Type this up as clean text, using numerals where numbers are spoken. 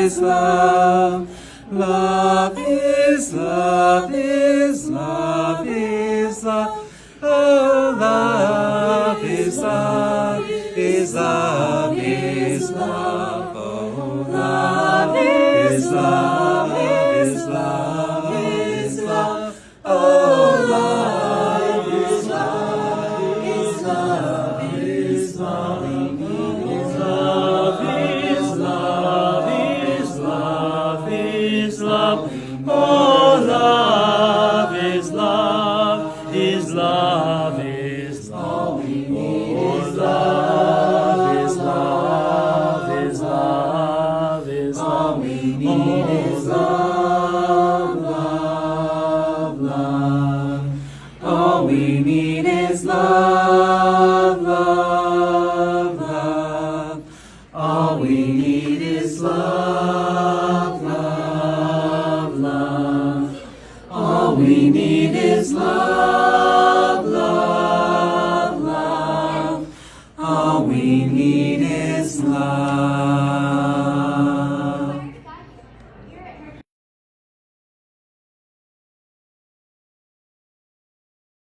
is love. Love is love is love is love. Oh, love is love is love is love. Oh, love is love is love is love. Oh, love is love is love is love. Love is love is love is love. Oh, love is love is love is love. Oh, love is love is love is love. All we need is love, love, love. All we need is love, love, love. All we need is love, love, love. All we need